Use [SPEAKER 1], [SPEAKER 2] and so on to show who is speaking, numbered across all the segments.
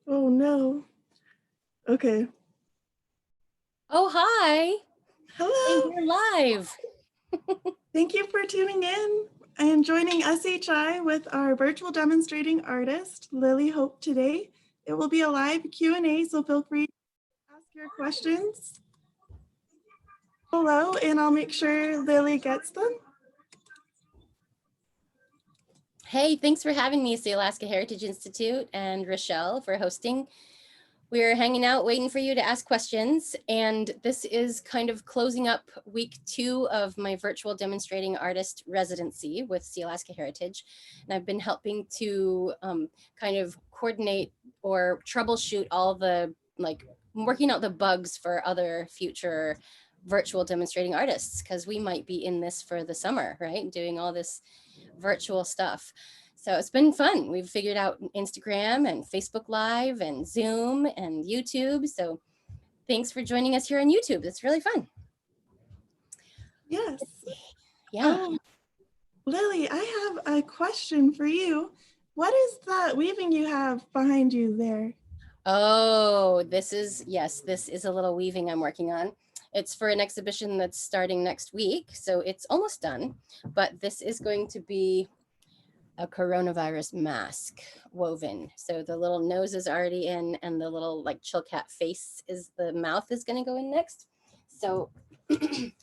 [SPEAKER 1] Oh no. Okay.
[SPEAKER 2] Oh, hi. And
[SPEAKER 1] Hello.
[SPEAKER 2] you're live.
[SPEAKER 1] Thank you for tuning in and joining SHI with our virtual demonstrating artist, Lily Hope today. It will be a live Q&A, so feel free to ask your questions. Hello, and I'll make sure Lily gets them.
[SPEAKER 2] Hey, thanks for having me, Sealaska Heritage Institute, and Rochelle for hosting. We're hanging out waiting for you to ask questions, and this is kind of closing up week 2 of my virtual demonstrating artist residency with Sealaska Heritage. And I've been helping to kind of coordinate or troubleshoot all the, working out the bugs for other future virtual demonstrating artists, because we might be in this for the summer, right? Doing all this virtual stuff. So it's been fun. We've figured out Instagram and Facebook Live and Zoom and YouTube. So thanks for joining us here on YouTube. It's really fun.
[SPEAKER 1] Yes.
[SPEAKER 2] Yeah.
[SPEAKER 1] Lily, I have a question for you. What is that weaving you have behind you there?
[SPEAKER 2] Oh, this is a little weaving I'm working on. It's for an exhibition that's starting next week. So it's almost done. But this is going to be a coronavirus mask woven. So the little nose is already in, and the little like Chilkat face is, the mouth is going to go in next. So that's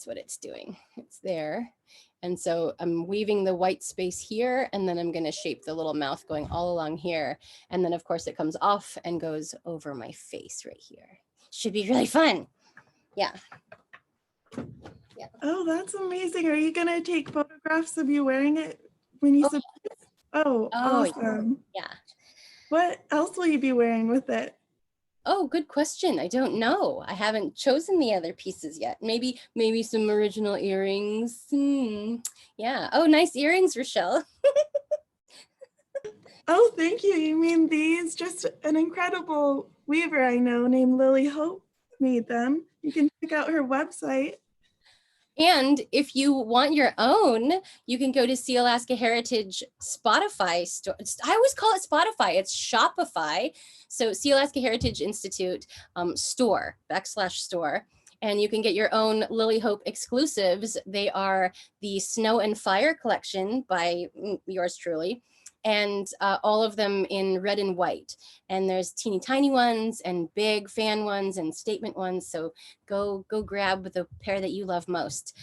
[SPEAKER 2] what it's doing. It's there. And so I'm weaving the white space here, and then I'm going to shape the little mouth going all along here. And then of course it comes off and goes over my face right here. Should be really fun. Yeah.
[SPEAKER 1] Yeah. Oh, that's amazing. Are you going to take photographs of you wearing it when you submit? Oh, awesome.
[SPEAKER 2] Yeah.
[SPEAKER 1] What else will you be wearing with it?
[SPEAKER 2] Oh, good question. I don't know. I haven't chosen the other pieces yet. Maybe some original earrings. Yeah. Oh, nice earrings, Rochelle.
[SPEAKER 1] Oh, thank you. You mean these? Just an incredible weaver I know named Lily Hope made them. You can check out her website.
[SPEAKER 2] And if you want your own, you can go to Sealaska Heritage Spotify store. I always call it Spotify. It's Shopify. So Sealaska Heritage Institute store, /store. And you can get your own Lily Hope exclusives. They are the Snow and Fire collection by yours truly, and all of them in red and white. And there's teeny tiny ones and big fan ones and statement ones. So go grab the pair that you love most.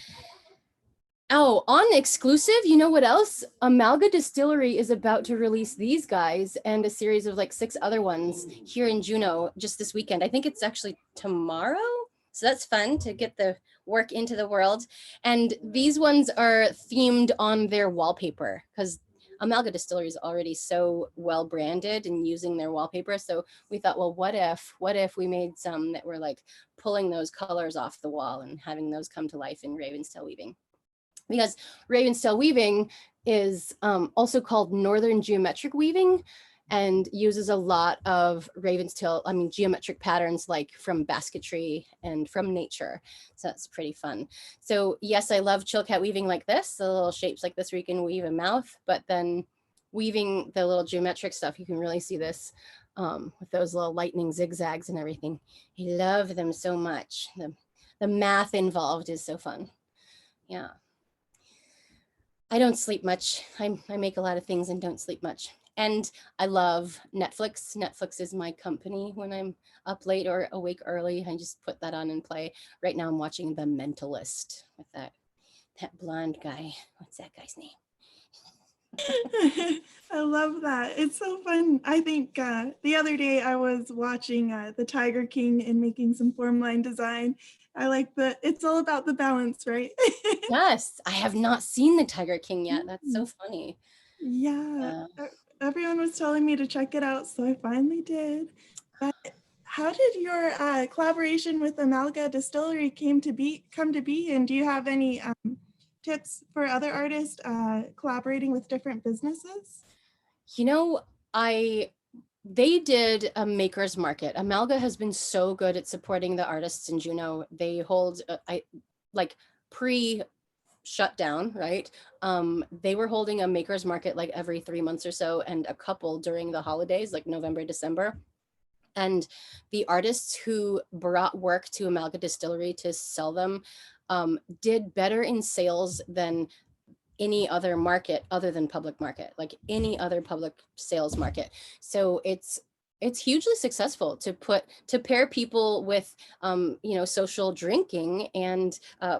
[SPEAKER 2] Oh, on exclusive, you know what else? Amalga Distillery is about to release these guys and a series of like 6 other ones here in Juneau just this weekend. I think it's actually tomorrow. So that's fun to get the work into the world. And these ones are themed on their wallpaper, because Amalga Distillery is already so well branded and using their wallpaper. So we thought, well, what if we made some that were like pulling those colors off the wall and having those come to life in Ravenstail weaving? Because Ravenstail weaving is also called Northern geometric weaving, and uses a lot of Ravenstail, geometric patterns like from basketry and from nature. So that's pretty fun. So yes, I love Chilkat weaving like this, the little shapes like this where you can weave a mouth, but then weaving the little geometric stuff, you can really see this with those little lightning zigzags and everything. I love them so much. The math involved is so fun. Yeah. I don't sleep much. I make a lot of things and don't sleep much. And I love Netflix. Netflix is my company when I'm up late or awake early. I just put that on and play. Right now I'm watching The Mentalist with that blonde guy. What's that guy's name?
[SPEAKER 1] I love that. It's so fun. I think the other day I was watching the Tiger King and making some form line design. I like it's all about the balance, right?
[SPEAKER 2] Yes, I have not seen The Tiger King yet. That's so funny.
[SPEAKER 1] Yeah. Everyone was telling me to check it out, so I finally did. But how did your collaboration with Amalga Distillery come to be? And do you have any tips for other artists collaborating with different businesses?
[SPEAKER 2] You know, they did a makers market. Amalga has been so good at supporting the artists in Juneau. They hold like pre shut down, right? They were holding a makers market like every 3 months or so, and a couple during the holidays, like November, December. And the artists who brought work to Amalga Distillery to sell them did better in sales than any other market other than public market, like any other public sales market. So it's hugely successful to pair people with social drinking and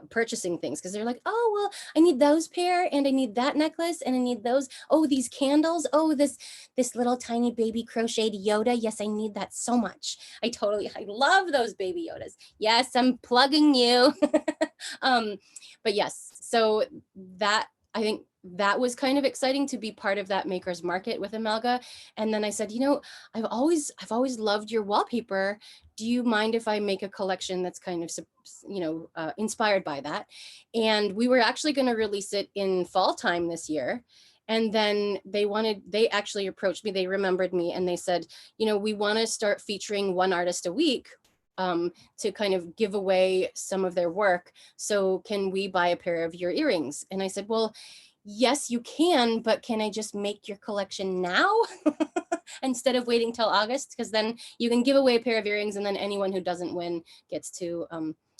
[SPEAKER 2] purchasing things, because they're like, oh well, I need those pair, and I need that necklace, and I need those, oh these candles, oh this little tiny baby crocheted Yoda, yes I need that so much. I love those baby Yodas. Yes, I'm plugging you. But yes, so that, I think that was kind of exciting to be part of that makers market with Amalga. And then I said, I've always loved your wallpaper. Do you mind if I make a collection that's kind of, inspired by that? And we were actually going to release it in fall time this year. And then they actually approached me, they remembered me, and they said, we want to start featuring one artist a week to kind of give away some of their work. So can we buy a pair of your earrings? And I said, well, yes, you can, but can I just make your collection now instead of waiting till August? Because then you can give away a pair of earrings, and then anyone who doesn't win gets to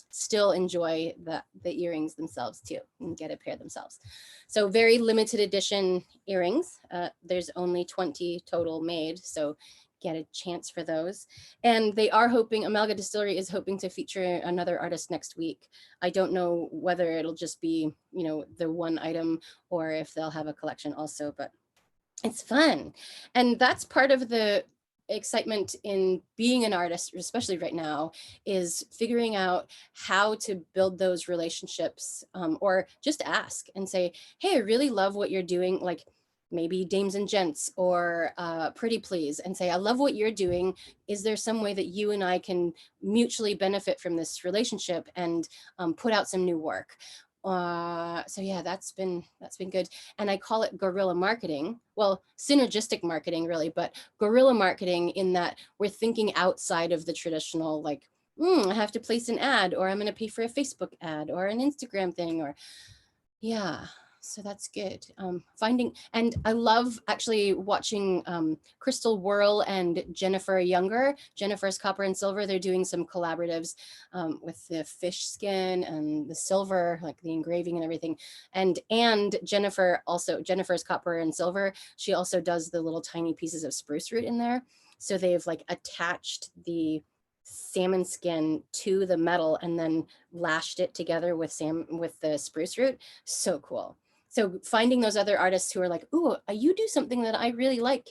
[SPEAKER 2] still enjoy the earrings themselves too, and get a pair themselves. So very limited edition earrings. There's only 20 total made, so get a chance for those. And they are hoping, Amalga Distillery is hoping to feature another artist next week. I don't know whether it'll just be, the one item, or if they'll have a collection also, but it's fun. And that's part of the excitement in being an artist, especially right now, is figuring out how to build those relationships, or just ask and say, hey, I really love what you're doing. Like maybe Dames and Gents or Pretty Please, and say, I love what you're doing. Is there some way that you and I can mutually benefit from this relationship and put out some new work? So yeah, that's been good. And I call it guerrilla marketing. Well, synergistic marketing really, but guerrilla marketing in that we're thinking outside of the traditional, like, I have to place an ad, or I'm going to pay for a Facebook ad or an Instagram thing, or yeah. So that's good. And I love actually watching Crystal Whirl and Jennifer Younger, Jennifer's Copper and Silver. They're doing some collaboratives with the fish skin and the silver, like the engraving and everything. And Jennifer's Copper and Silver, she also does the little tiny pieces of spruce root in there. So they've like attached the salmon skin to the metal and then lashed it together with the spruce root. So cool. So finding those other artists who are like, ooh, you do something that I really like.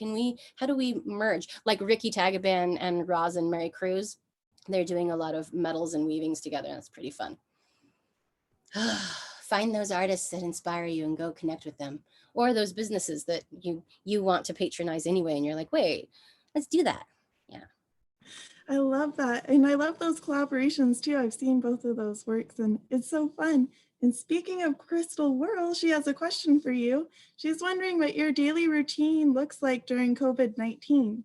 [SPEAKER 2] How do we merge? Like Ricky Tagaban and Roz and Mary Cruz, they're doing a lot of metals and weavings together. And that's pretty fun. Find those artists that inspire you and go connect with them, or those businesses that you want to patronize anyway. And you're like, wait, let's do that. Yeah.
[SPEAKER 1] I love that. And I love those collaborations too. I've seen both of those works and it's so fun. And speaking of Crystal Whirl, she has a question for you. She's wondering what your daily routine looks like during COVID-19.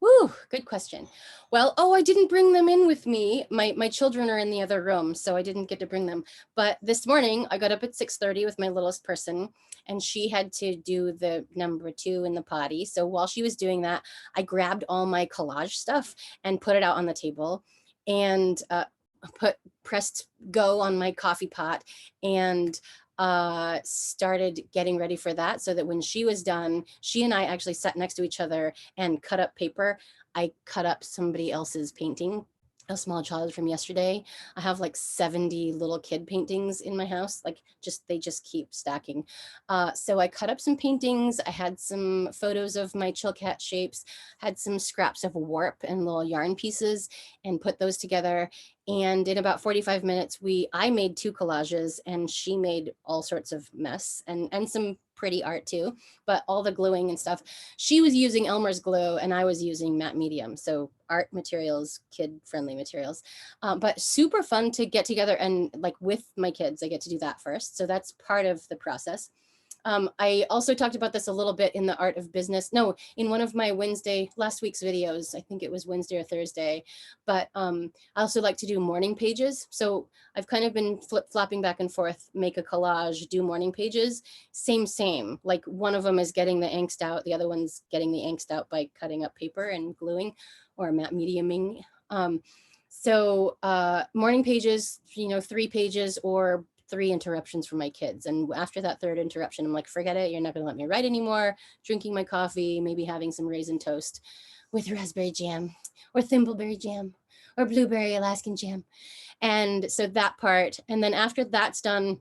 [SPEAKER 2] Woo, good question. Well, I didn't bring them in with me. My children are in the other room, so I didn't get to bring them. But this morning I got up at 6:30 with my littlest person, and she had to do the number 2 in the potty. So while she was doing that, I grabbed all my collage stuff and put it out on the table, and pressed go on my coffee pot, and started getting ready for that, so that when she was done, she and I actually sat next to each other and cut up paper. I cut up somebody else's painting, a small child from yesterday. I have like 70 little kid paintings in my house, like they just keep stacking. So I cut up some paintings. I had some photos of my Chilkat shapes, had some scraps of warp and little yarn pieces, and put those together. And in about 45 minutes, I made 2 collages, and she made all sorts of mess and some pretty art too, but all the gluing and stuff. She was using Elmer's glue and I was using matte medium. So art materials, kid-friendly materials, but super fun to get together and like with my kids, I get to do that first. So that's part of the process. I also talked about this a little bit in the Art of Business. No, in one of my last week's videos, I think it was Wednesday or Thursday, but I also like to do morning pages. So I've kind of been flip-flopping back and forth, make a collage, do morning pages, same. Like one of them is getting the angst out, the other one's getting the angst out by cutting up paper and gluing or matte mediuming. So morning pages, 3 pages or 3 interruptions from my kids. And after that 3rd interruption, I'm like, forget it. You're not going to let me write anymore. Drinking my coffee, maybe having some raisin toast with raspberry jam or thimbleberry jam or blueberry Alaskan jam. And so that part. And then after that's done,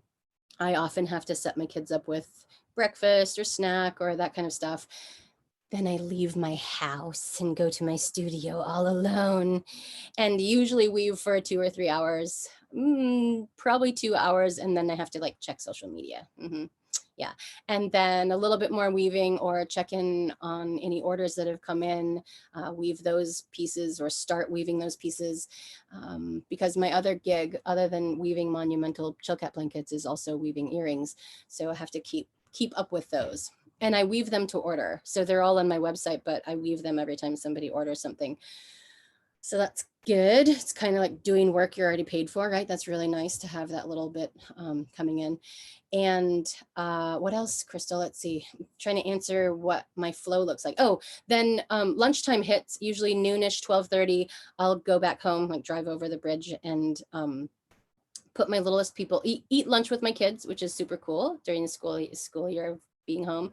[SPEAKER 2] I often have to set my kids up with breakfast or snack or that kind of stuff. Then I leave my house and go to my studio all alone and usually weave for 2 or 3 hours, probably 2 hours. And then I have to like check social media. Yeah. And then a little bit more weaving or check in on any orders that have come in, weave those pieces or start weaving those pieces. Because my other gig, other than weaving monumental Chilkat blankets, is also weaving earrings. So I have to keep up with those. And I weave them to order. So they're all on my website, but I weave them every time somebody orders something. So that's good. It's kind of like doing work you're already paid for, right? That's really nice to have that little bit coming in. And what else, Crystal? Let's see. I'm trying to answer what my flow looks like. Oh, then lunchtime hits, usually noonish, 12:30. I'll go back home, like drive over the bridge and put my littlest people, eat lunch with my kids, which is super cool during the school year of being home.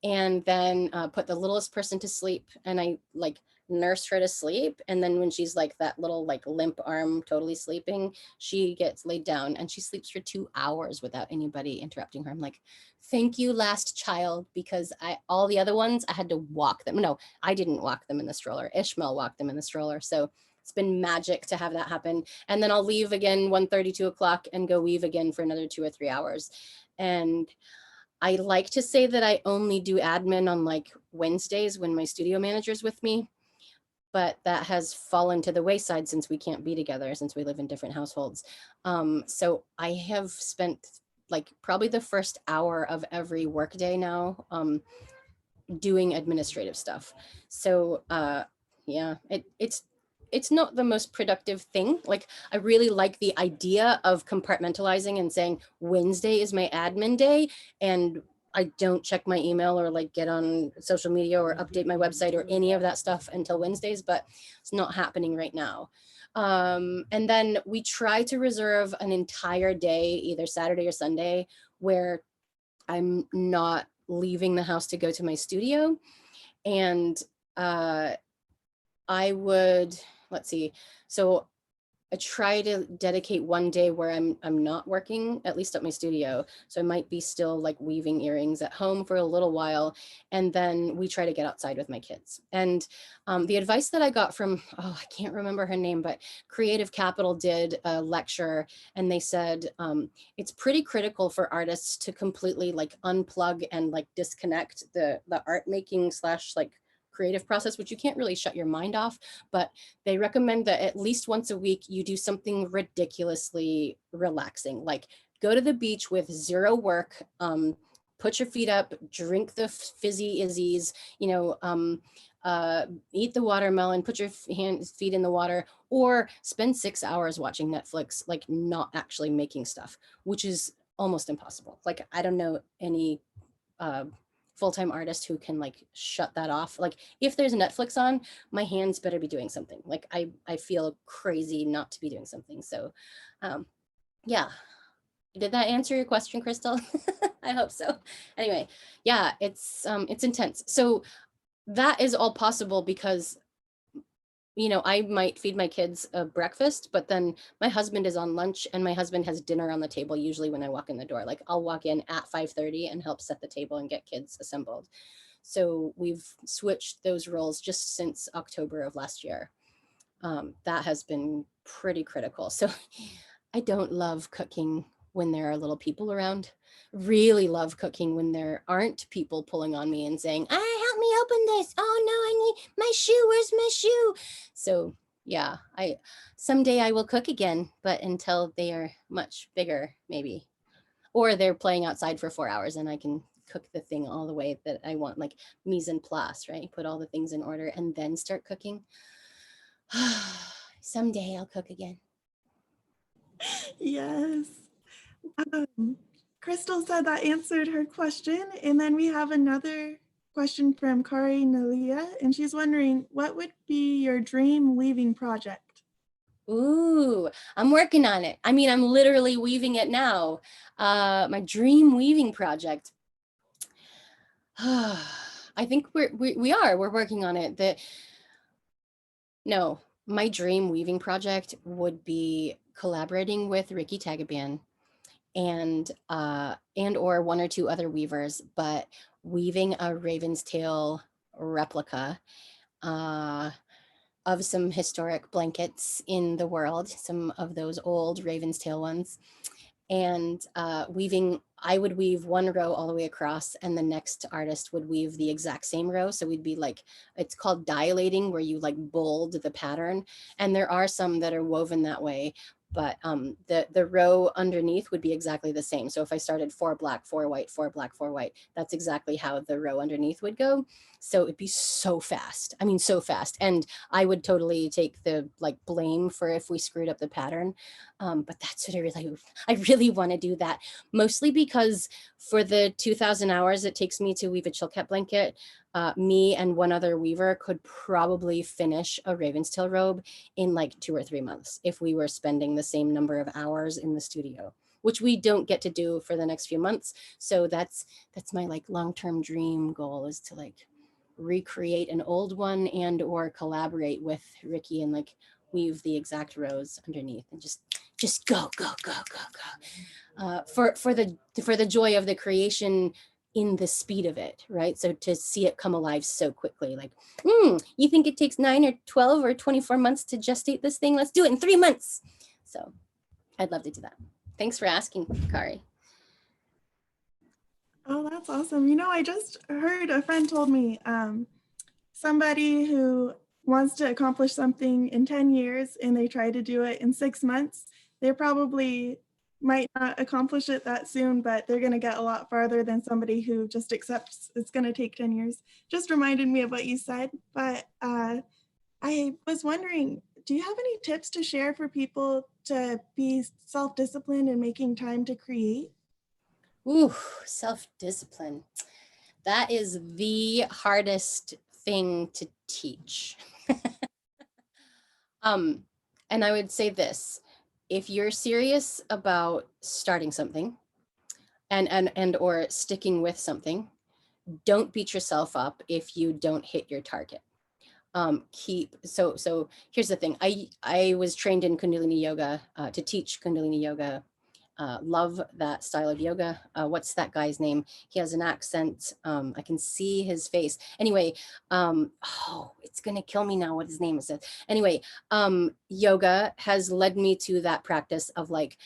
[SPEAKER 2] And then put the littlest person to sleep. And I like nurse her to sleep. And then when she's like that little like limp arm totally sleeping, she gets laid down and she sleeps for 2 hours without anybody interrupting her. I'm like, thank you, last child, because all the other ones I had to walk them. No, I didn't walk them in the stroller. Ishmael walked them in the stroller. So it's been magic to have that happen. And then I'll leave again 1:30, 2 o'clock and go weave again for another 2 or 3 hours. And I like to say that I only do admin on like Wednesdays when my studio manager's with me, but that has fallen to the wayside since we can't be together, since we live in different households. So I have spent like probably the first hour of every workday now doing administrative stuff. So yeah, it's not the most productive thing. Like I really like the idea of compartmentalizing and saying Wednesday is my admin day and I don't check my email or like get on social media or update my website or any of that stuff until Wednesdays, but it's not happening right now. And then we try to reserve an entire day, either Saturday or Sunday, where I'm not leaving the house to go to my studio. And I would, let's see. So I try to dedicate one day where I'm not working, at least at my studio. So I might be still like weaving earrings at home for a little while. And then we try to get outside with my kids. And the advice that I got from, I can't remember her name, but Creative Capital did a lecture and they said, it's pretty critical for artists to completely like unplug and like disconnect the art making / like creative process, which you can't really shut your mind off, but they recommend that at least once a week you do something ridiculously relaxing, like go to the beach with 0 work, put your feet up, drink the fizzy izzies, eat the watermelon, put your feet in the water, or spend 6 hours watching Netflix, like not actually making stuff, which is almost impossible. Like I don't know any full-time artist who can like shut that off. Like if there's Netflix on, my hands better be doing something. Like I feel crazy not to be doing something. So yeah. Did that answer your question, Crystal? I hope so. Anyway, yeah, it's intense. So that is all possible because I might feed my kids a breakfast, but then my husband is on lunch and my husband has dinner on the table usually when I walk in the door. Like I'll walk in at 5:30 and help set the table and get kids assembled. So we've switched those roles just since October of last year. That has been pretty critical. So I don't love cooking when there are little people around. Really love cooking when there aren't people pulling on me and saying, help me open this. Oh no, I need my shoe. Where's my shoe? So yeah, someday I will cook again, but until they are much bigger, maybe. Or they're playing outside for 4 hours and I can cook the thing all the way that I want, like mise en place, right? Put all the things in order and then start cooking. Someday I'll cook again.
[SPEAKER 1] Yes. Crystal said that answered her question. And then we have another question from Kari Nalia, and she's wondering, what would be your dream weaving project?
[SPEAKER 2] Ooh, I'm working on it. I mean, I'm literally weaving it now. My dream weaving project. I think we're working on it. No, my dream weaving project would be collaborating with Ricky Tagaban and or one or two other weavers, but weaving a Ravenstail replica of some historic blankets in the world, some of those old Ravenstail ones. And I would weave one row all the way across, and the next artist would weave the exact same row. So we'd be like, it's called dilating, where you like bold the pattern. And there are some that are woven that way, but the row underneath would be exactly the same. So if I started 4 black, 4 white, 4 black, 4 white, that's exactly how the row underneath would go. So it'd be so fast. I mean, so fast. And I would totally take the like blame for if we screwed up the pattern. But that's what I really want to do that, mostly because for the 2,000 hours it takes me to weave a Chilkat blanket, me and one other weaver could probably finish a Ravenstail robe in like 2 or 3 months if we were spending the same number of hours in the studio, which we don't get to do for the next few months. So that's my like long-term dream goal, is to like recreate an old one and or collaborate with Ricky and like weave the exact rows underneath and just go for the joy of the creation in the speed of it, right? So to see it come alive so quickly, like, you think it takes 9 or 12 or 24 months to gestate this thing? Let's do it in 3 months. So I'd love to do that. Thanks for asking, Kari.
[SPEAKER 1] Oh, that's awesome. You know, I just heard a friend told me somebody who wants to accomplish something in 10 years and they try to do it in 6 months, they probably might not accomplish it that soon, but they're going to get a lot farther than somebody who just accepts it's going to take 10 years. Just reminded me of what you said. But I was wondering, do you have any tips to share for people to be self-disciplined and making time to create?
[SPEAKER 2] Ooh, self-discipline. That is the hardest thing to teach. And I would say this: if you're serious about starting something and or sticking with something, don't beat yourself up if you don't hit your target. So here's the thing. I was trained in Kundalini yoga to teach Kundalini yoga. Love that style of yoga. What's that guy's name? He has an accent. I can see his face. Anyway, it's gonna kill me now what his name is. Anyway, yoga has led me to that practice of like,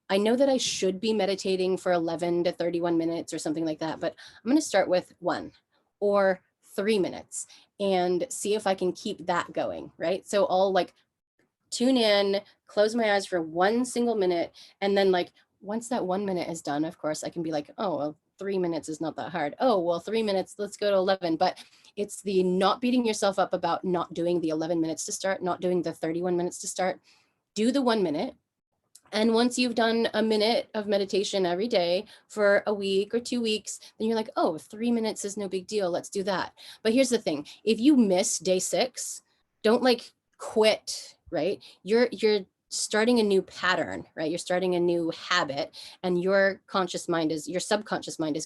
[SPEAKER 2] I know that I should be meditating for 11 to 31 minutes or something like that, but I'm gonna start with 1 or 3 minutes and see if I can keep that going, right? So I'll like tune in, close my eyes for 1 single minute, and then like once that 1 minute is done, of course, I can be like, oh, well, 3 minutes is not that hard. Oh, well, 3 minutes, let's go to 11. But it's the not beating yourself up about not doing the 11 minutes to start, not doing the 31 minutes to start. Do the 1 minute. And once you've done a minute of meditation every day for a week or 2 weeks, then you're like, oh, 3 minutes is no big deal. Let's do that. But here's the thing. If you miss day 6, don't like quit, right? You're starting a new pattern, right? You're starting a new habit, and your subconscious mind is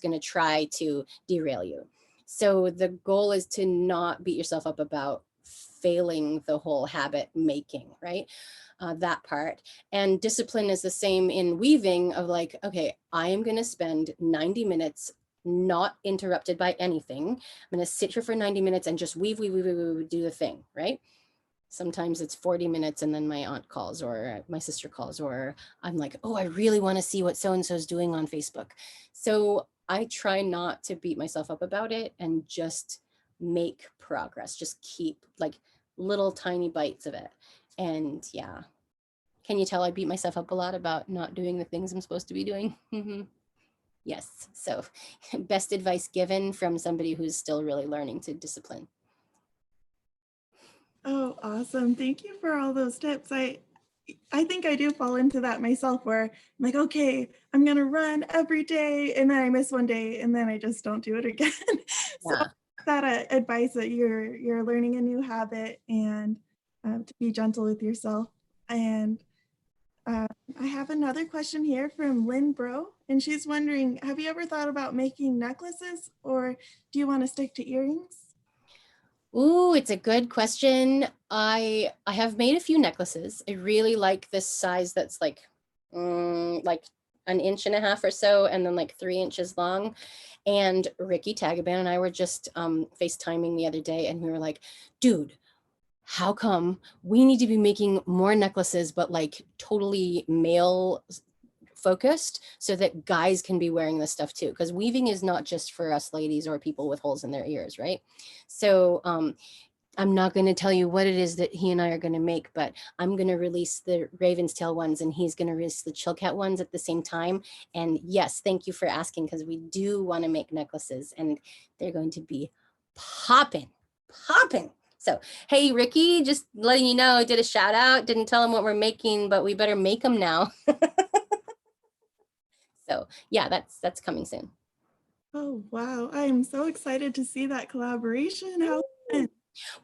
[SPEAKER 2] going to try to derail you. So the goal is to not beat yourself up about failing the whole habit making, right? That part. And discipline is the same in weaving of like, okay, I am going to spend 90 minutes not interrupted by anything. I'm going to sit here for 90 minutes and just weave, do the thing, right? Sometimes it's 40 minutes and then my aunt calls or my sister calls, or I'm like, oh, I really want to see what so-and-so is doing on Facebook. So I try not to beat myself up about it and just make progress, just keep like little tiny bites of it. And yeah, can you tell I beat myself up a lot about not doing the things I'm supposed to be doing? Yes. So best advice given from somebody who's still really learning to discipline.
[SPEAKER 1] Oh, awesome. Thank you for all those tips. I think I do fall into that myself where I'm like, okay, I'm gonna run every day, and then I miss one day, and then I just don't do it again. So
[SPEAKER 2] Yeah.
[SPEAKER 1] that advice that you're learning a new habit and to be gentle with yourself. And uh, I have another question here from Lynn Bro, and she's wondering, have you ever thought about making necklaces, or do you want to stick to earrings?
[SPEAKER 2] Ooh, it's a good question. I have made a few necklaces. I really like this size that's like an inch and a half or so, and then like 3 inches long. And Ricky Tagaban and I were just FaceTiming the other day, and we were like, dude, how come we need to be making more necklaces, but like totally male focused so that guys can be wearing this stuff too? Because weaving is not just for us ladies or people with holes in their ears, right? So I'm not going to tell you what it is that he and I are going to make, but I'm going to release the Ravenstail ones and he's going to release the Chilkat ones at the same time. And yes, thank you for asking, because we do want to make necklaces and they're going to be popping, popping. So, hey, Ricky, just letting you know, I did a shout out, didn't tell him what we're making, but we better make them now. So yeah, that's coming soon.
[SPEAKER 1] Oh, wow. I am so excited to see that collaboration. How fun.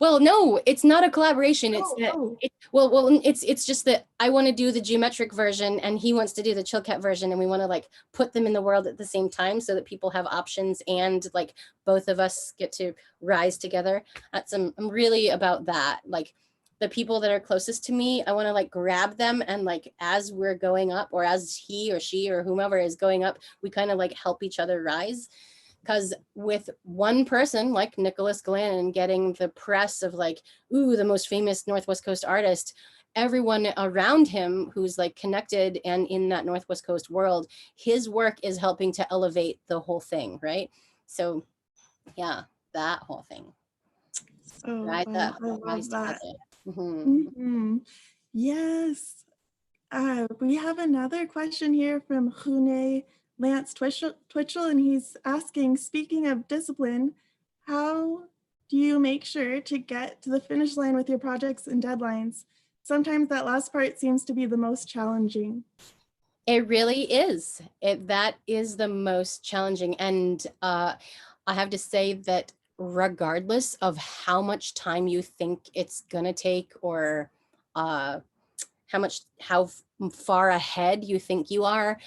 [SPEAKER 2] Well, no, it's not a collaboration. It's
[SPEAKER 1] Oh,
[SPEAKER 2] that
[SPEAKER 1] oh,
[SPEAKER 2] it's just that I want to do the geometric version and he wants to do the Chilkat version, and we want to like put them in the world at the same time so that people have options and like both of us get to rise together. I'm really about that. Like the people that are closest to me, I want to like grab them, and like as we're going up, or as he or she or whomever is going up, we kind of like help each other rise. Because with one person like Nicholas Glennon getting the press of like, ooh, the most famous Northwest Coast artist, everyone around him who's like connected and in that Northwest Coast world, his work is helping to elevate the whole thing, right? So yeah, that whole thing.
[SPEAKER 1] oh,
[SPEAKER 2] Rise
[SPEAKER 1] wow.
[SPEAKER 2] up,
[SPEAKER 1] I
[SPEAKER 2] rise
[SPEAKER 1] love that.
[SPEAKER 2] together. Mm-hmm.
[SPEAKER 1] Hmm. Yes. We have another question here from Hune Lance Twitchell, and he's asking, speaking of discipline, how do you make sure to get to the finish line with your projects and deadlines? Sometimes that last part seems to be the most challenging.
[SPEAKER 2] It really is. That is the most challenging. And I have to say that regardless of how much time you think it's gonna take, or uh, how far ahead you think you are,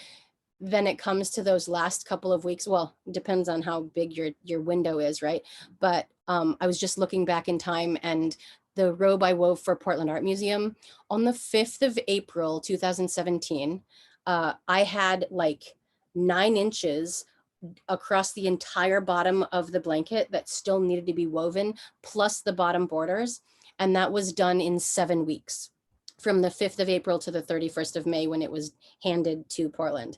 [SPEAKER 2] then it comes to those last couple of weeks. Well, it depends on how big your window is, right? But I was just looking back in time, and the robe I wove for Portland Art Museum on the 5th of April, 2017, I had like 9 inches across the entire bottom of the blanket that still needed to be woven, plus the bottom borders. And that was done in 7 weeks, from the 5th of April to the 31st of May when it was handed to Portland.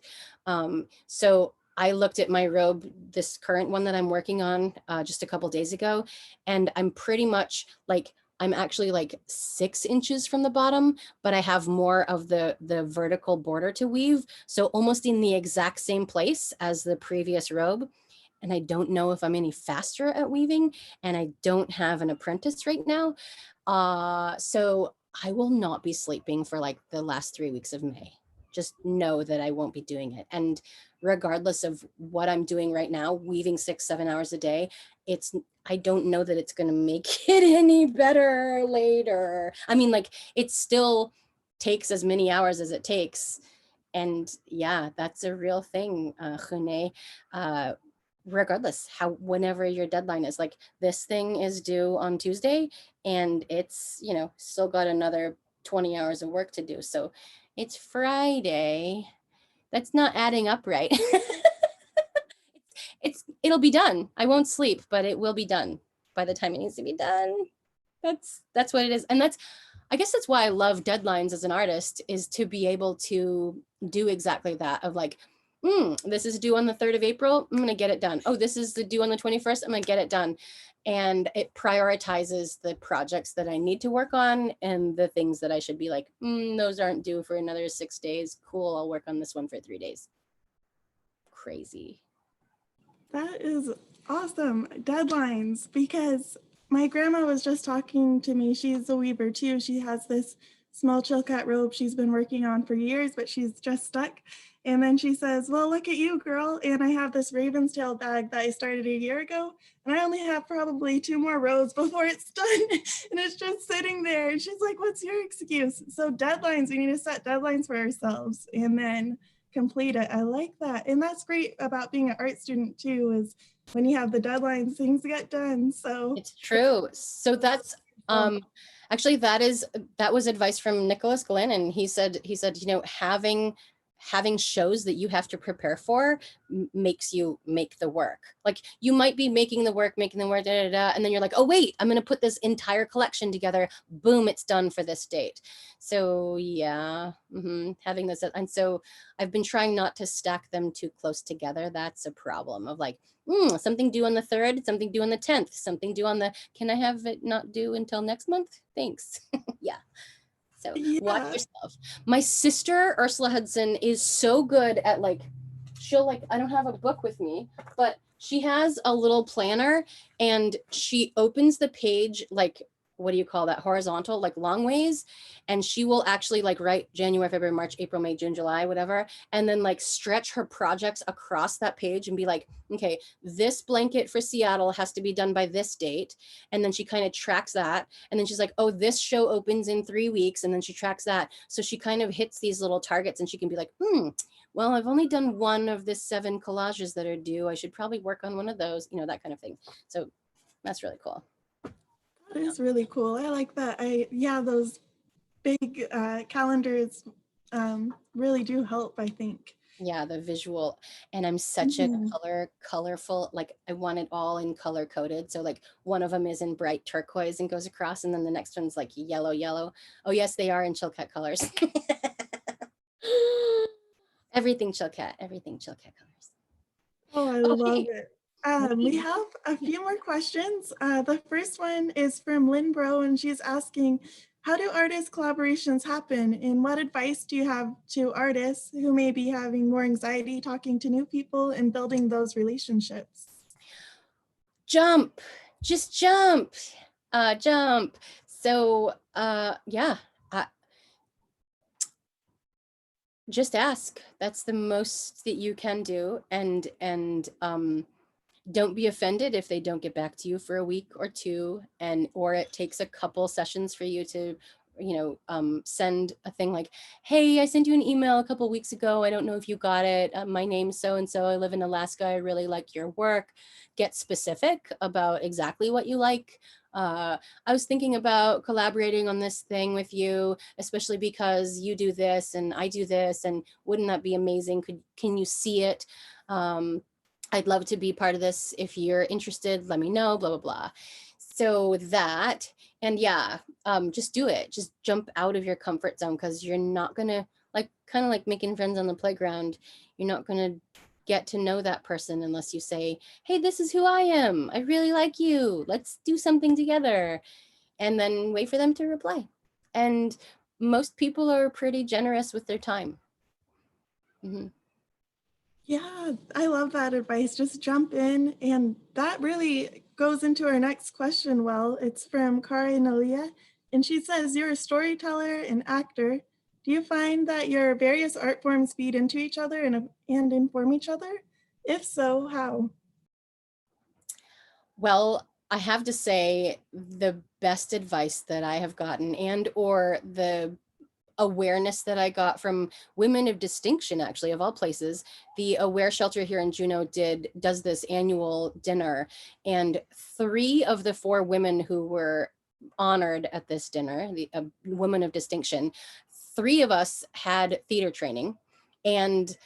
[SPEAKER 2] So I looked at my robe, this current one that I'm working on just a couple days ago, and I'm pretty much like, I'm actually like 6 inches from the bottom, but I have more of the vertical border to weave. So almost in the exact same place as the previous robe. And I don't know if I'm any faster at weaving, and I don't have an apprentice right now. So I will not be sleeping for like the last 3 weeks of May. Just know that I won't be doing it. And regardless of what I'm doing right now, weaving 6-7 hours a day, I don't know that it's going to make it any better later. I mean, like, it still takes as many hours as it takes. And yeah, that's a real thing, Hune. Regardless whenever your deadline is, like, this thing is due on Tuesday and it's, still got another 20 hours of work to do. So it's Friday. That's not adding up right. It'll be done. I won't sleep, but it will be done by the time it needs to be done. That's what it is. And I guess that's why I love deadlines as an artist, is to be able to do exactly that, of like, this is due on the 3rd of April. I'm going to get it done. Oh, this is due on the 21st. I'm going to get it done. And it prioritizes the projects that I need to work on and the things that I should be like, those aren't due for another 6 days. Cool. I'll work on this one for 3 days. crazy.
[SPEAKER 1] That is awesome. Deadlines, because my grandma was just talking to me. She's a weaver too. She has this small Chilkat robe she's been working on for years, but she's just stuck. And then she says, well, look at you, girl. And I have this Ravenstail bag that I started a year ago. And I only have probably 2 more rows before it's done. And it's just sitting there. And she's like, what's your excuse? So deadlines, we need to set deadlines for ourselves and then complete it. I like that. And that's great about being an art student too, is when you have the deadlines, things get done. So
[SPEAKER 2] it's true. So that's actually that was advice from Nicholas Glennon. He said, you know, having shows that you have to prepare for makes you make the work. Like you might be making the work, da, da, da, and then you're like, oh wait, I'm going to put this entire collection together. Boom, it's done for this date. So yeah, having this, and so I've been trying not to stack them too close together. That's a problem of like, something due on the 3rd, something due on the 10th, something due on the, can I have it not due until next month? Thanks. Yeah. So watch yourself. My sister, Ursula Hudson, is so good at like, she'll like, I don't have a book with me, but she has a little planner and she opens the page like, what do you call that? Horizontal, like long ways. And she will actually like write January, February, March, April, May, June, July, whatever. And then like stretch her projects across that page and be like, okay, this blanket for Seattle has to be done by this date. And then she kind of tracks that. And then she's like, oh, this show opens in 3 weeks. And then she tracks that. So she kind of hits these little targets and she can be like, well, I've only done 1 of the 7 collages that are due. I should probably work on one of those, you know, that kind of thing. So that's really cool.
[SPEAKER 1] That is really cool. I like that. Those big calendars really do help, I think.
[SPEAKER 2] Yeah, the visual. And I'm such a colorful, like I want it all in color coded. So like one of them is in bright turquoise and goes across, and then the next one's like yellow. Oh yes, they are in Chilkat colors. Everything Chilkat colors.
[SPEAKER 1] Oh, I love it. We have a few more questions. The first one is from Lynn Bro, and she's asking, how do artist collaborations happen? And what advice do you have to artists who may be having more anxiety talking to new people and building those relationships?
[SPEAKER 2] Jump, just jump, jump. So yeah, just ask. That's the most that you can do. And don't be offended if they don't get back to you for a week or 2, or it takes a couple sessions for you to, you know, send a thing like, hey, I sent you an email a couple weeks ago. I don't know if you got it. My name's so-and-so. I live in Alaska. I really like your work. Get specific about exactly what you like. I was thinking about collaborating on this thing with you, especially because you do this and I do this, and wouldn't that be amazing? Can you see it? I'd love to be part of this. If you're interested, let me know, blah, blah, blah. So that, and yeah, just do it. Just jump out of your comfort zone, because you're not gonna, like, kind of like making friends on the playground. You're not gonna get to know that person unless you say, hey, this is who I am. I really like you. Let's do something together. And then wait for them to reply. And most people are pretty generous with their time.
[SPEAKER 1] Yeah, I love that advice. Just jump in. And that really goes into our next question. Well, it's from Kari Nalia, and she says, you're a storyteller and actor. Do you find that your various art forms feed into each other and inform each other? If so, how?
[SPEAKER 2] Well, I have to say the best advice that I have gotten, and or the awareness that I got from women of distinction, actually, of all places. The Aware Shelter here in Juneau does this annual dinner, and 3 of the 4 women who were honored at this dinner, the women of distinction, 3 of us had theater training, and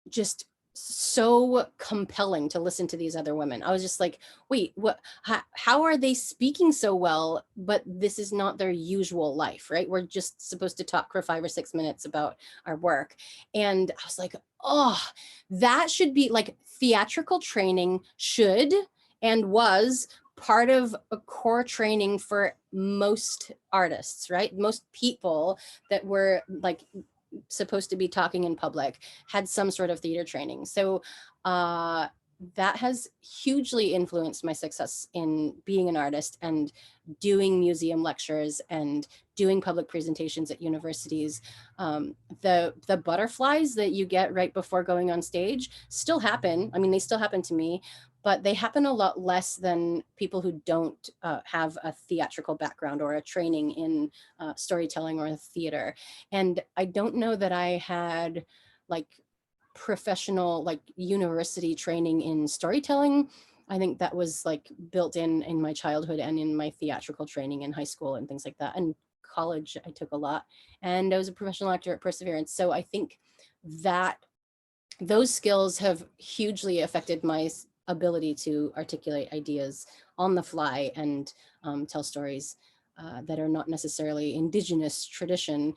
[SPEAKER 2] just so compelling to listen to these other women. I was just like, wait, what, how are they speaking so well, but this is not their usual life, right? We're just supposed to talk for 5 or 6 minutes about our work. And I was like, oh, that should be like, theatrical training should and was part of a core training for most artists, right? Most people that were like supposed to be talking in public had some sort of theater training. So that has hugely influenced my success in being an artist and doing museum lectures and doing public presentations at universities. The butterflies that you get right before going on stage still happen. I mean, they still happen to me, but they happen a lot less than people who don't have a theatrical background or a training in storytelling or theater. And I don't know that I had like professional, like university training in storytelling. I think that was like built in my childhood and in my theatrical training in high school and things like that. And college, I took a lot, and I was a professional actor at Perseverance. So I think that those skills have hugely affected my ability to articulate ideas on the fly and tell stories that are not necessarily indigenous tradition,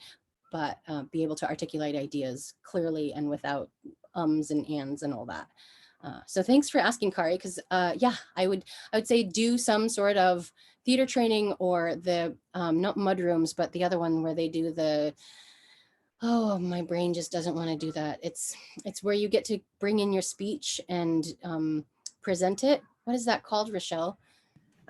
[SPEAKER 2] but be able to articulate ideas clearly and without ums and ands and all that. So thanks for asking, Kari, because yeah, I would say do some sort of theater training, or the not mudrooms, but the other one where they do the, oh, my brain just doesn't want to do that. It's where you get to bring in your speech and present it. What is that called, Rochelle?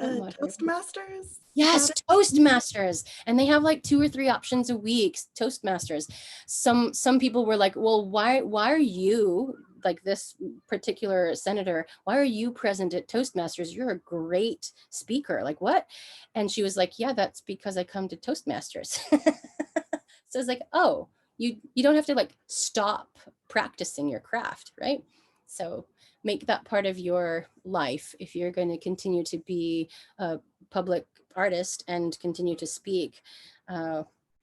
[SPEAKER 1] Toastmasters?
[SPEAKER 2] Yes, Toastmasters. And they have like 2 or 3 options a week, Toastmasters. Some people were like, well, why are you, like this particular senator, why are you present at Toastmasters? You're a great speaker. Like, what? And she was like, yeah, that's because I come to Toastmasters. So it's like, oh, you don't have to like stop practicing your craft, right? So make that part of your life if you're going to continue to be a public artist and continue to speak.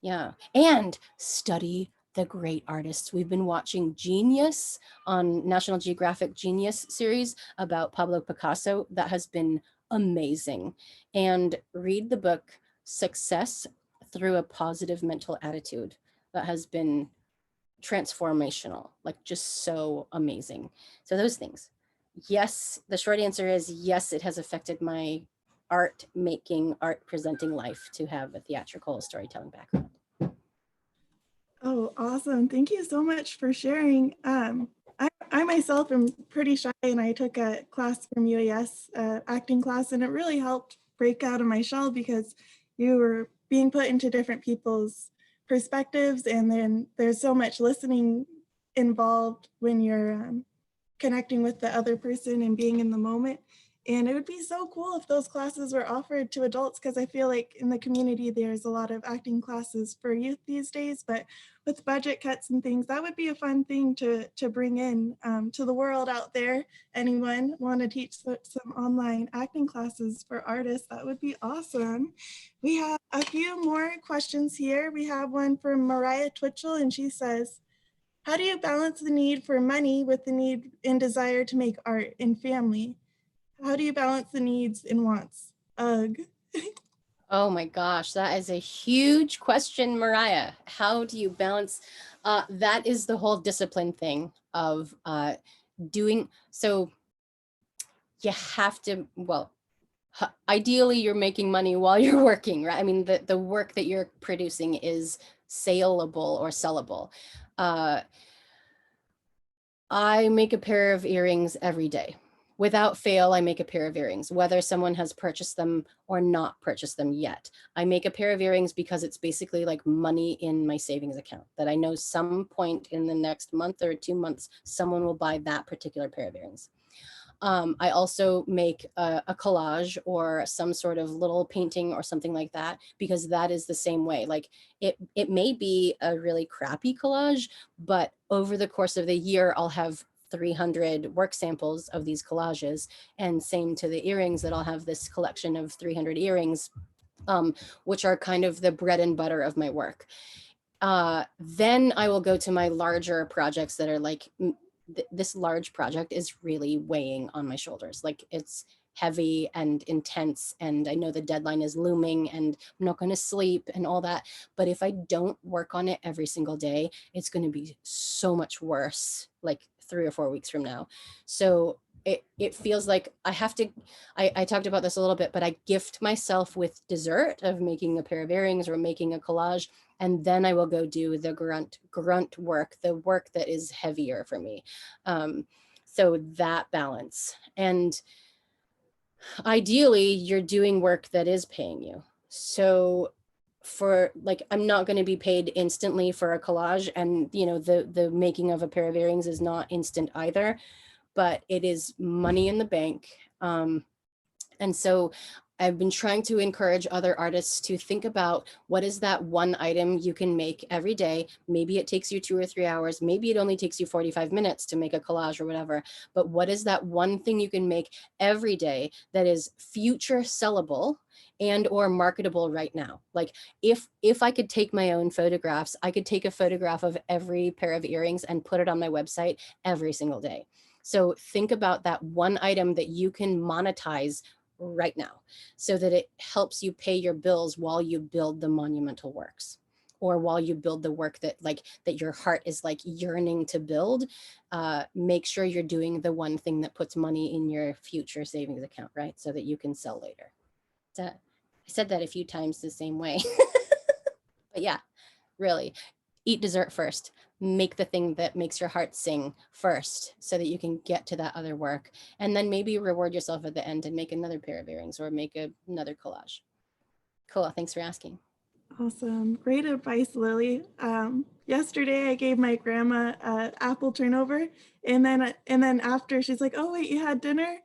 [SPEAKER 2] Yeah, and study the great artists. We've been watching Genius on National Geographic Genius series about Pablo Picasso. That has been amazing. And read the book Success Through a Positive Mental Attitude. That has been transformational, like just so amazing. So those things. Yes, the short answer is yes, it has affected my art making, art presenting life to have a theatrical storytelling background.
[SPEAKER 1] Oh, awesome. Thank you so much for sharing. I myself am pretty shy, and I took a class from UAS, acting class, and it really helped break out of my shell because you were being put into different people's perspectives, and then there's so much listening involved when you're connecting with the other person and being in the moment. And it would be so cool if those classes were offered to adults, because I feel like in the community, there's a lot of acting classes for youth these days, but with budget cuts and things, that would be a fun thing to bring in to the world out there. Anyone want to teach some online acting classes for artists? That would be awesome. We have a few more questions here. We have one from Mariah Twitchell, and she says, how do you balance the need for money with the need and desire to make art and family? How do you balance the needs and wants? Ugh.
[SPEAKER 2] Oh my gosh, that is a huge question, Mariah. How do you balance? That is the whole discipline thing of doing. So you have to, well, ideally you're making money while you're working, right? I mean, the work that you're producing is saleable or sellable. I make a pair of earrings every day. Without fail, I make a pair of earrings, whether someone has purchased them or not purchased them yet. I make a pair of earrings because it's basically like money in my savings account that I know some point in the next month or 2 months, someone will buy that particular pair of earrings. I also make a collage or some sort of little painting or something like that, because that is the same way. Like it may be a really crappy collage, but over the course of the year, I'll have 300 work samples of these collages, and same to the earrings, that I'll have this collection of 300 earrings, which are kind of the bread and butter of my work. Then I will go to my larger projects that are like, this large project is really weighing on my shoulders. Like it's heavy and intense, and I know the deadline is looming and I'm not going to sleep and all that. But if I don't work on it every single day, it's going to be so much worse, like 3 or 4 weeks from now. So it feels like I have to, I talked about this a little bit, but I gift myself with dessert of making a pair of earrings or making a collage. And then I will go do the grunt work, the work that is heavier for me. So that balance. And ideally you're doing work that is paying you. So for like, I'm not going to be paid instantly for a collage, and you know, the making of a pair of earrings is not instant either, but it is money in the bank. And so I've been trying to encourage other artists to think about what is that one item you can make every day. Maybe it takes you 2 or 3 hours. Maybe it only takes you 45 minutes to make a collage or whatever. But what is that one thing you can make every day that is future sellable and or marketable right now? Like if I could take my own photographs, I could take a photograph of every pair of earrings and put it on my website every single day. So think about that one item that you can monetize right now so that it helps you pay your bills while you build the monumental works, or while you build the work that like that your heart is like yearning to build. Make sure you're doing the one thing that puts money in your future savings account, right? So that you can sell later. I said that a few times the same way. But yeah, really, eat dessert first. Make the thing that makes your heart sing first so that you can get to that other work. And then maybe reward yourself at the end and make another pair of earrings or make another collage. Cool. Thanks for asking.
[SPEAKER 1] Awesome. Great advice, Lily. Yesterday I gave my grandma apple turnover, and then after she's like, "Oh wait, you had dinner?"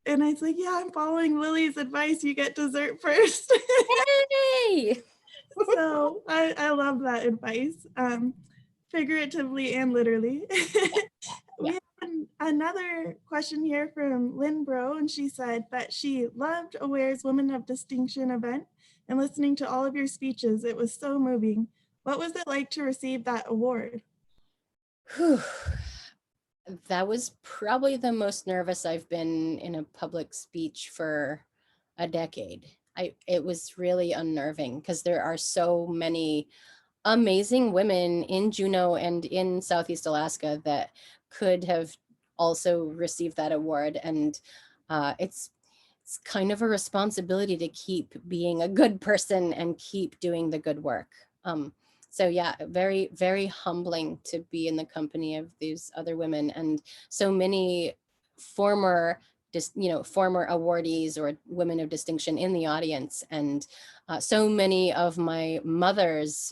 [SPEAKER 1] And I was like, "Yeah, I'm following Lily's advice. You get dessert first."
[SPEAKER 2] Yay!
[SPEAKER 1] So I love that advice, figuratively and literally. We
[SPEAKER 2] Yeah.
[SPEAKER 1] have another question here from Lynn Bro, and she said that she loved Aware's Women of Distinction event and listening to all of your speeches. It was so moving. What was it like to receive that award?
[SPEAKER 2] Whew. That was probably the most nervous I've been in a public speech for a decade. It was really unnerving because there are so many amazing women in Juneau and in Southeast Alaska that could have also received that award. And it's kind of a responsibility to keep being a good person and keep doing the good work. So yeah, very, very humbling to be in the company of these other women, and so many former former awardees or women of distinction in the audience, and so many of my mother's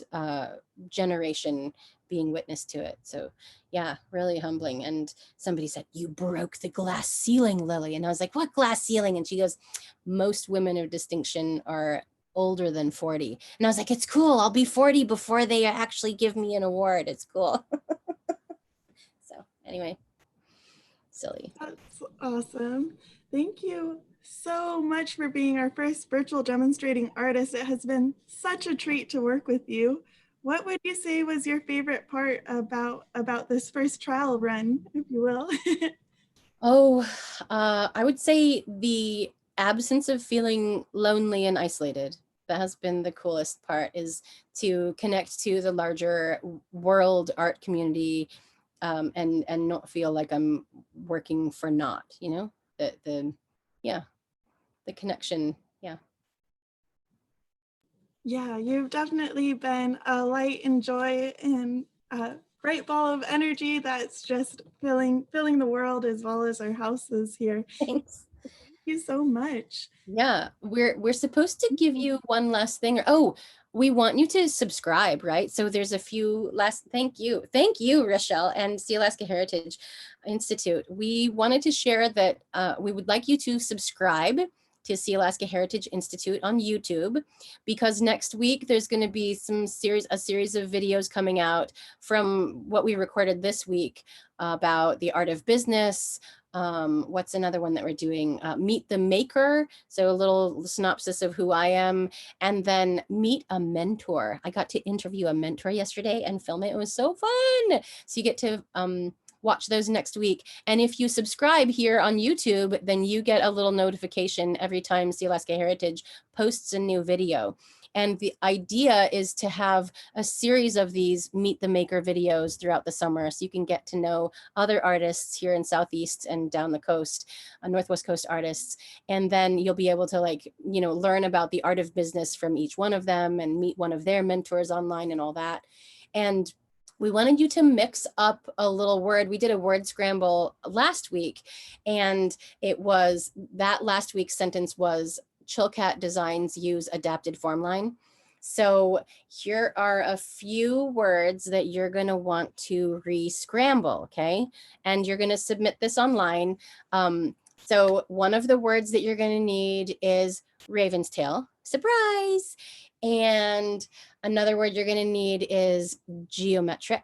[SPEAKER 2] generation being witness to it. So yeah, really humbling. And somebody said, "You broke the glass ceiling, Lily." And I was like, "What glass ceiling?" And she goes, "Most women of distinction are older than 40. And I was like, "It's cool. I'll be 40 before they actually give me an award. It's cool." So anyway, silly.
[SPEAKER 1] That's awesome. Thank you so much for being our first virtual demonstrating artist. It has been such a treat to work with you. What would you say was your favorite part about this first trial run, if you will?
[SPEAKER 2] Oh, I would say the absence of feeling lonely and isolated. That has been the coolest part, is to connect to the larger world art community, and not feel like I'm working for naught, you know, yeah, the connection. Yeah.
[SPEAKER 1] Yeah, you've definitely been a light and joy and a great ball of energy that's just filling the world as well as our houses here.
[SPEAKER 2] Thanks.
[SPEAKER 1] Thank you so much.
[SPEAKER 2] Yeah, we're supposed to give you one last thing. Oh, we want you to subscribe, right? So there's a few last, thank you, Rochelle and Sealaska Heritage Institute. We wanted to share that we would like you to subscribe to Sealaska Heritage Institute on YouTube, because next week there's going to be a series of videos coming out from what we recorded this week about the art of business. What's another one that we're doing? Meet the Maker. So a little synopsis of who I am, and then meet a mentor. I got to interview a mentor yesterday and film it. It was so fun. So you get to watch those next week. And if you subscribe here on YouTube, then you get a little notification every time Sealaska Heritage posts a new video. And the idea is to have a series of these Meet the Maker videos throughout the summer, so you can get to know other artists here in Southeast and down the coast, Northwest Coast artists. And then you'll be able to, like, you know, learn about the art of business from each one of them and meet one of their mentors online and all that. And we wanted you to mix up a little word. We did a word scramble last week, and it was that last week's sentence was Chilkat designs use adapted formline. So here are a few words that you're going to want to re-scramble, okay? And you're going to submit this online. So one of the words that you're going to need is Ravenstail, surprise. And another word you're going to need is geometric.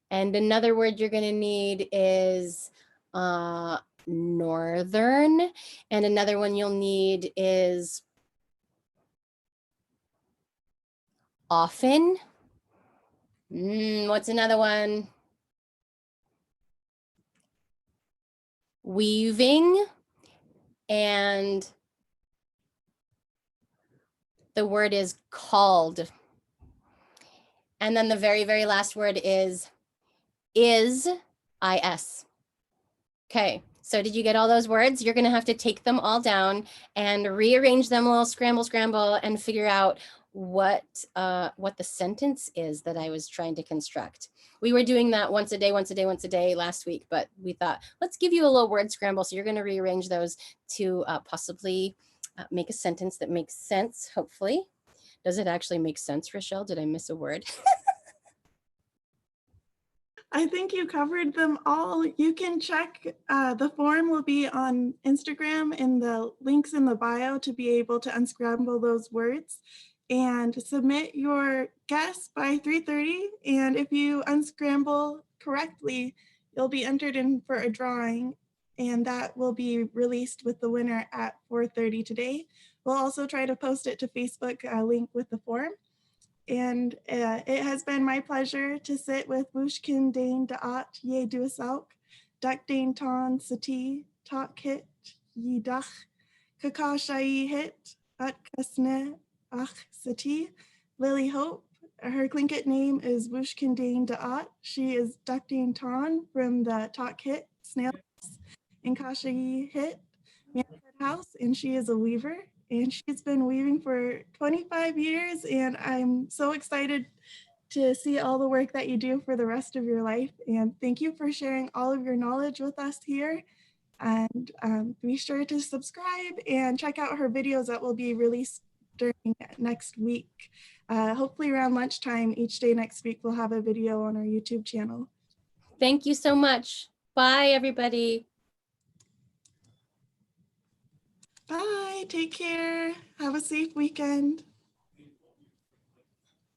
[SPEAKER 2] And another word you're going to need is northern. And another one you'll need is often. What's another one? Weaving. And the word is called. And then the very, very last word is is. Okay, so did you get all those words? You're gonna have to take them all down and rearrange them a little, scramble, and figure out what the sentence is that I was trying to construct. We were doing that once a day last week, but we thought, let's give you a little word scramble. So you're gonna rearrange those to possibly make a sentence that makes sense, hopefully. Does it actually make sense, Rochelle? Did I miss a word?
[SPEAKER 1] I think you covered them all. You can check, the form will be on Instagram and the links in the bio to be able to unscramble those words and submit your guess by 3:30. And if you unscramble correctly, you'll be entered in for a drawing, and that will be released with the winner at 4:30 today. We'll also try to post it to Facebook, link with the form. And it has been my pleasure to sit with Wushkin Dane Da'at Ye Duasauk, Dak Dane Ton Sati, Tak Hit Yidach, Kakashai Hit, At Kasne Ach Sati, Lily Hope. Her Tlingit name is Wushkin Dane Da'at. She is Dak Dane Ton from the Tak Hit Snail House in Kashai Hit Manfred House, and she is a weaver. And she's been weaving for 25 years, and I'm so excited to see all the work that you do for the rest of your life. And thank you for sharing all of your knowledge with us here. And be sure to subscribe and check out her videos that will be released during next week. Hopefully around lunchtime each day next week, we'll have a video on our YouTube channel.
[SPEAKER 2] Thank you so much. Bye, everybody.
[SPEAKER 1] Bye, take care. Have a safe weekend.